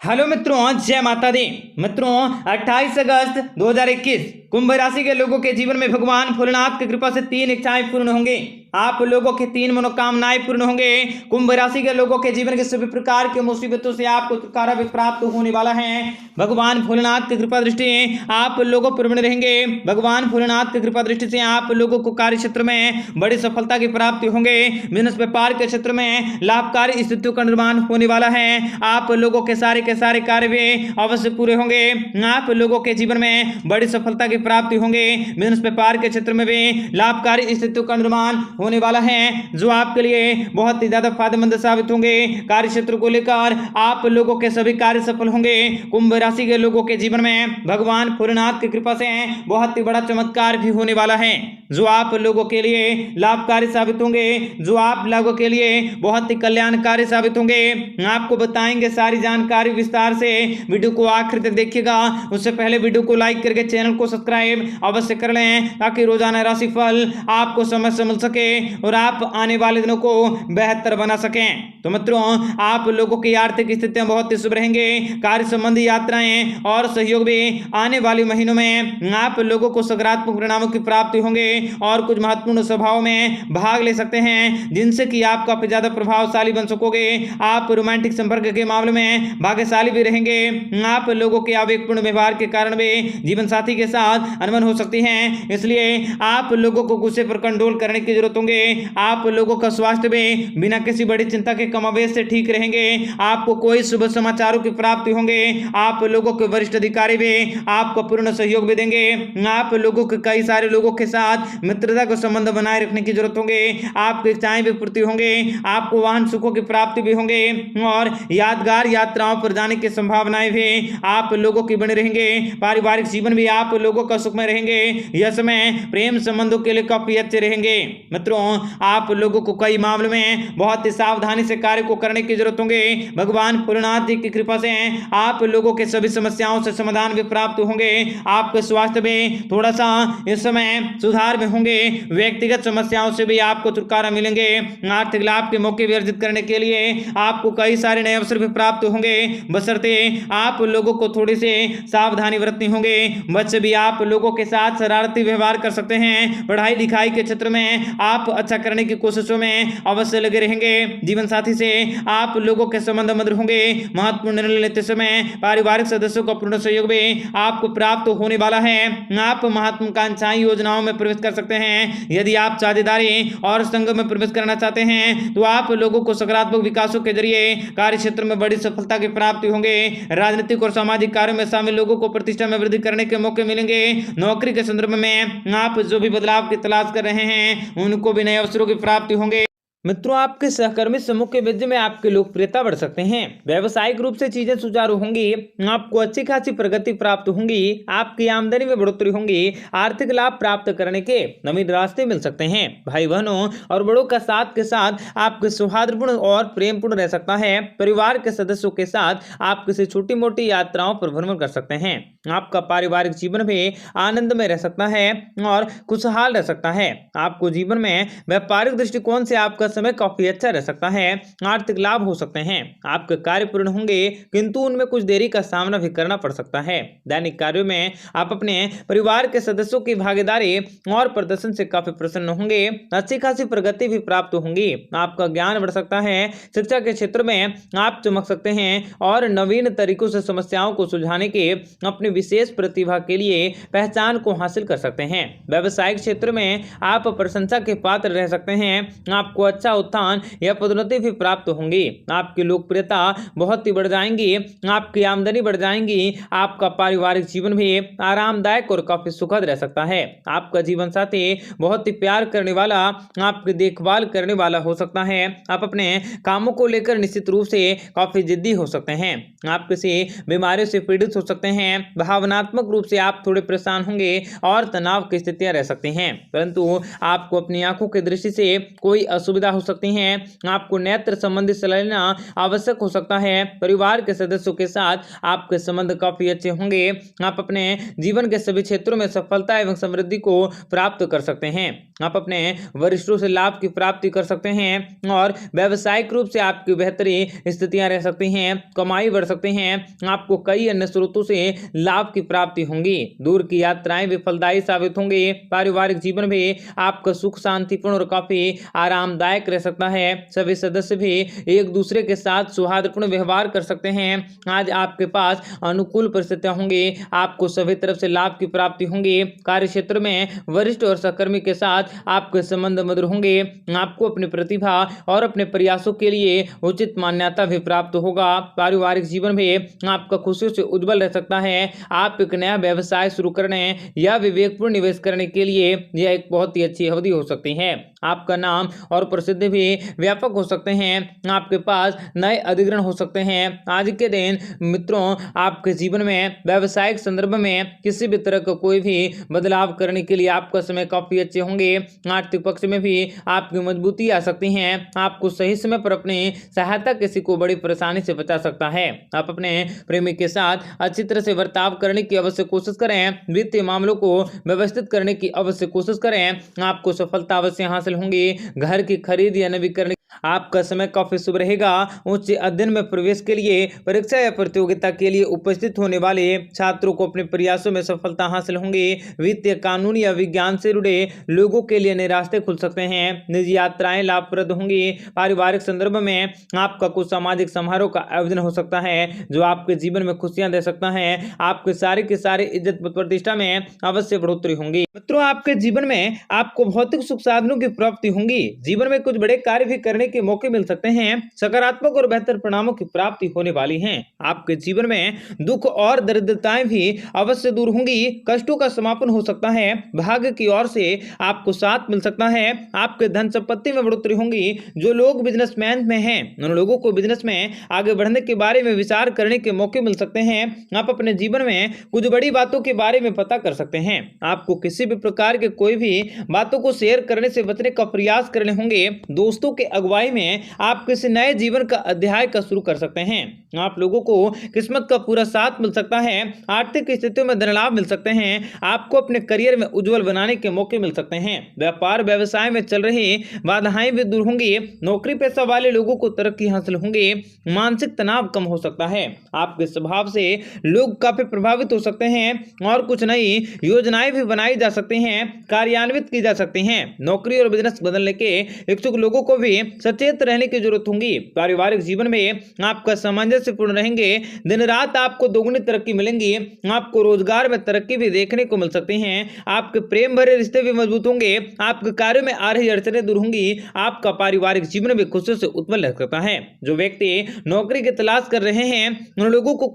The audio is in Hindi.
हेलो मित्रों, जय माता दी। मित्रों, 28 अगस्त 2021 कुंभ राशि के लोगों के जीवन में भगवान भोलेनाथ की कृपा से 3 इच्छाएं पूर्ण होंगी। आप लोगों की 3 मनोकामनाएं पूर्ण होंगे। कुंभ राशि के लोगों के जीवन के सभी प्रकार की मुसीबतों से आपको छुटकारा भी प्राप्त होने वाला है। भगवान भोलेनाथ की कृपा दृष्टि आप लोगों पर बने रहेंगे। भगवान भोलेनाथ की कृपा दृष्टि से आप लोगों को कार्य क्षेत्र में बड़ी सफलता की प्राप्ति होंगे। बिजनेस व्यापार के क्षेत्र में लाभकारी स्थितियों का निर्माण होने वाला है। आप लोगों के सारे कार्य भी अवश्य पूरे होंगे। आप लोगों के जीवन में बड़ी सफलता की प्राप्ति होंगे। बिजनेस व्यापार के क्षेत्र में भी लाभकारी स्थितियों का निर्माण होने वाला है, जो आपके लिए बहुत ही ज्यादा फायदेमंद साबित होंगे। कार्य क्षेत्र को लेकर आप लोगों के सभी कार्य सफल होंगे। कुंभ राशि के लोगों के जीवन में भगवान भोलेनाथ की कृपा से बहुत ही बड़ा चमत्कार भी होने वाला है, जो आप लोगों के लिए लाभकारी साबित होंगे, जो आप लोगों के लिए बहुत ही कल्याणकारी साबित होंगे। आपको बताएंगे सारी जानकारी विस्तार से। वीडियो को आखिर तक देखिएगा। उससे पहले वीडियो को लाइक करके चैनल को सब्सक्राइब अवश्य कर लें, ताकि रोजाना राशि फल आपको समय से मिल सके और आप आने वाले दिनों को बेहतर बना सकें। तो मित्रों, आप लोगों की आर्थिक स्थितियां बहुत ही शुभ रहेंगे। कार्य संबंधी यात्राएं और सहयोग भी आने वाले महीनों में आप लोगों को सकारात्मक परिणामों की प्राप्ति होंगे और कुछ महत्वपूर्ण सभाओं में भाग ले सकते हैं, जिनसे कि आप काफी ज्यादा प्रभावशाली बन सकोगे। आप रोमांटिक संपर्क के मामले में भाग्यशाली भी रहेंगे। आप लोगों के आवेगपूर्ण व्यवहार के कारण भी जीवन साथी के साथ अनबन हो सकती है, इसलिए आप लोगों को गुस्से पर कंट्रोल करने की जरूरत होंगे। आप लोगों का स्वास्थ्य भी बिना किसी बड़ी चिंता के कमावेश से ठीक रहेंगे। आपको कोई शुभ समाचारों की प्राप्ति होंगे। आप लोगों के वरिष्ठ अधिकारी भी आपको पूर्ण सहयोग भी देंगे। आप लोगों के कई सारे लोगों के साथ मित्रता का संबंध बनाए रखने की जरूरत होंगे। आपकी इच्छाएं भी पूर्ति होंगे। आपको वाहन सुखों की प्राप्ति भी होंगे और यादगार यात्राओं पर जाने की संभावनाएं भी आप लोगों की बनी रहेंगे। पारिवारिक जीवन भी आप लोगों का सुखमय रहेंगे। यह समय प्रेम संबंधों के लिए काफी अच्छे रहेंगे। मित्रों, आप लोगों को कई मामलों में बहुत ही सावधानी से कार्य को करने की जरूरत होंगे। भगवान भोलेनाथ जी की कृपा से आप लोगों के सभी समस्याओं से समाधान भी प्राप्त होंगे। आपके स्वास्थ्य में थोड़ा सा इस समय सुधार में होंगे। व्यक्तिगत समस्याओं से भी आपको छुटकारा मिलेंगे। आर्थिक लाभ के मौके भी अर्जित करने के लिए आपको कई सारे नए अवसर भी प्राप्त होंगे, बशर्ते आप लोगों को थोड़ी सी सावधानी बरतनी होंगे। बच्चे भी आप लोगों के साथ शरारती व्यवहार कर सकते हैं। पढ़ाई लिखाई के क्षेत्र में आप अच्छा करने की कोशिशों में अवश्य लगे रहेंगे। जीवन साथी से आप लोगों के संबंध मधुर होंगे। महत्वपूर्ण निर्णय लेते समय पारिवारिक सदस्यों का पूर्ण सहयोग भी आपको प्राप्त होने वाला है। आप महत्वाकांक्षी योजनाओं में प्रवेश कर सकते हैं। यदि आप साझेदारी और संघ में प्रवेश करना चाहते हैं, तो आप लोगों को सकारात्मक विकासों के जरिए कार्य क्षेत्र में बड़ी सफलता की प्राप्ति होंगे। राजनीतिक और सामाजिक कार्यों में शामिल लोगों को प्रतिष्ठा में वृद्धि करने के मौके मिलेंगे। नौकरी के संदर्भ में आप जो भी बदलाव की तलाश कर रहे हैं, उनको भी नए अवसरों की प्राप्ति होंगे। मित्रों, आपके सहकर्मी समूह के बीच में आपकी लोकप्रियता बढ़ सकते हैं। व्यावसायिक रूप से चीजें सुचारू होंगी। आपको अच्छी खासी प्रगति प्राप्त होंगी। आपकी आमदनी में बढ़ोतरी होंगी। आर्थिक लाभ प्राप्त करने के नवीन रास्ते मिल सकते हैं। भाई बहनों और बड़ों का साथ के साथ आपके सौहार्दपूर्ण और प्रेमपूर्ण रह सकता है। परिवार के सदस्यों के साथ आप किसी छोटी मोटी यात्राओं पर भ्रमण कर सकते हैं। आपका पारिवारिक जीवन भी आनंद में रह सकता है और खुशहाल रह सकता है। आपको जीवन में व्यापारिक दृष्टिकोण से आपका समय काफी अच्छा रह सकता है। आर्थिक लाभ हो सकते हैं। आपके कार्य पूर्ण होंगे, किंतु उनमें कुछ देरी का सामना भी करना पड़ सकता है। दैनिक कार्यों में आप अपने परिवार के सदस्यों की भागीदारी और प्रदर्शन से काफी प्रसन्न होंगे। अच्छी खासी प्रगति भी प्राप्त होंगी। आपका ज्ञान बढ़ सकता है। शिक्षा के क्षेत्र में आप चमक सकते हैं और नवीन तरीकों से समस्याओं को सुलझाने के अपनी विशेष प्रतिभा के लिए पहचान को हासिल कर सकते हैं। व्यावसायिक क्षेत्र में आप प्रशंसा के पात्र रह सकते हैं। आपको अच्छा उत्थान या पदोन्नति भी प्राप्त होंगी। आपकी लोकप्रियता बहुत ही बढ़ जाएंगी। आपकी आमदनी बढ़ जाएंगी। आपका पारिवारिक जीवन भी आरामदायक और काफी सुखद रह सकता है। आपका जीवन साथी बहुत ही प्यार करने वाला, आपकी देखभाल करने वाला हो सकता है। आप अपने कामों को लेकर निश्चित रूप से काफी जिद्दी हो सकते हैं। आप किसी बीमारियों से पीड़ित हो सकते हैं। भावनात्मक रूप से आप थोड़े परेशान होंगे और तनाव की स्थितियां रह सकती हैं, परंतु आपको अपनी आंखों की दृष्टि से कोई असुविधा पैदा हो सकती हैं। आपको नेत्र संबंधी सलाह लेना आवश्यक हो सकता है। परिवार के सदस्यों के साथ आपके संबंध काफी अच्छे होंगे। आप अपने जीवन के सभी क्षेत्रों में सफलता एवं समृद्धि को प्राप्त कर सकते हैं। आप अपने वरिष्ठों से लाभ की प्राप्ति कर सकते हैं और व्यावसायिक रूप से आपकी बेहतरी स्थितियां रह सकती हैं। कमाई बढ़ सकती हैं। आपको कई अन्य स्रोतों से लाभ की प्राप्ति होंगी। दूर की यात्राएं भी फलदायी साबित होंगी। पारिवारिक जीवन भी आपका सुख शांतिपूर्ण और काफी आरामदायक रह सकता है। सभी सदस्य भी एक दूसरे के साथ सौहार्दपूर्ण व्यवहार कर सकते हैं। आज आपके पास अनुकूल परिस्थितियां होंगी। आपको सभी तरफ से लाभ की प्राप्ति होंगी। कार्य क्षेत्र में वरिष्ठ और सहकर्मी के साथ आपके संबंध मधुर होंगे। आपको अपनी प्रतिभा और अपने प्रयासों के लिए उचित मान्यता भी प्राप्त होगा। पारिवारिक जीवन भी आपका खुशियों से उज्जवल रह सकता है। आप एक नया व्यवसाय शुरू करने या विवेकपूर्ण निवेश करने के लिए यह एक बहुत ही अच्छी अवधि हो सकती है। आपका नाम और प्रसिद्धि भी व्यापक हो सकते हैं। आपके पास नए अधिग्रहण हो सकते हैं। आज के दिन मित्रों, आपके जीवन में व्यावसायिक संदर्भ में किसी भी तरह का कोई भी बदलाव करने के लिए आपका समय काफी अच्छे होंगे। आर्थिक पक्ष में भी आपकी मजबूती आ सकती है। आपको सही समय पर अपनी सहायता किसी को बड़ी परेशानी से बचा सकता है। आप अपने प्रेमी के साथ अच्छी तरह से बर्ताव करने की अवश्य कोशिश करें। वित्तीय मामलों को व्यवस्थित करने की अवश्य कोशिश करें। आपको सफलता अवश्य हासिल होंगी। घर की खरीद या नवीकरण आपका समय काफी शुभ रहेगा। उच्च अध्ययन में प्रवेश के लिए, परीक्षा या प्रतियोगिता के लिए उपस्थित होने वाले छात्रों को अपने प्रयासों में सफलता हासिल होंगी। वित्तीय, कानून या विज्ञान से जुड़े लोगों के लिए नए रास्ते खुल सकते हैं। निजी यात्राएं लाभप्रद होंगी। पारिवारिक संदर्भ में आपका कुछ सामाजिक समारोह का आयोजन हो सकता है जो आपके जीवन में खुशियां दे सकता है। आपके सारे के सारे इज्जत प्रतिष्ठा में अवश्य बढ़ोतरी होंगी। मित्रों, आपके जीवन में आपको भौतिक सुख साधनों की प्राप्ति होंगी। जीवन में कुछ बड़े कार्य भी करने के मौके मिल सकते हैं। सकारात्मक और बेहतर परिणामों की प्राप्ति होने वाली है। आपके जीवन में दुख और दरिद्रताएं भी अवश्य दूर होंगी। कष्टों का समापन हो सकता है। भाग्य की ओर से आपको साथ मिल सकता है। आपके धन संपत्ति में बढ़ोतरी होंगी। जो लोग बिजनेसमैन में हैं, उन लोगों को बिजनेस में आगे बढ़ने के बारे में विचार करने के मौके मिल सकते हैं। आप अपने जीवन में कुछ बड़ी बातों के बारे में पता कर सकते हैं। आपको किसी भी प्रकार के कोई भी बातों को शेयर करने से बचने का प्रयास करने होंगे। दोस्तों के अगुवाई में आप किसी नए जीवन का अध्याय का शुरू कर सकते हैं। आप लोगों को किस्मत का पूरा साथ मिल सकता है। आर्थिक स्थितियों में धन लाभ मिल सकते हैं। आपको अपने करियर में उज्जवल बनाने के मौके मिल सकते हैं। व्यापार व्यवसाय में चल रही बाधाएं भी दूर होंगी। नौकरी पेशा वाले लोगों को तरक्की हासिल होंगी। मानसिक तनाव कम हो सकता है। आपके स्वभाव से लोग काफी प्रभावित हो सकते हैं और कुछ नई योजनाएं भी बनाई जा सकती हैं, कार्यान्वित की जा सकती हैं। नौकरी और बिजनेस बदलने के इच्छुक लोगों को भी सचेत रहने की जरूरत होगी। पारिवारिक जीवन में आपका सामंजस्यपूर्ण रहेंगे। दिन रात आपको दोगुनी तरक्की मिलेंगी। आपको रोजगार में तरक्की भी देखने को मिल सकती है। आपके प्रेम भरे रिश्ते भी मजबूत होंगे। आपके कार्य में आ रही अड़चनें दूर होंगी। आपका पारिवारिक जीवन भी खुशियों से उत्पन्न रह सकता है। जो व्यक्ति नौकरी की तलाश कर रहे हैं, उन लोगों को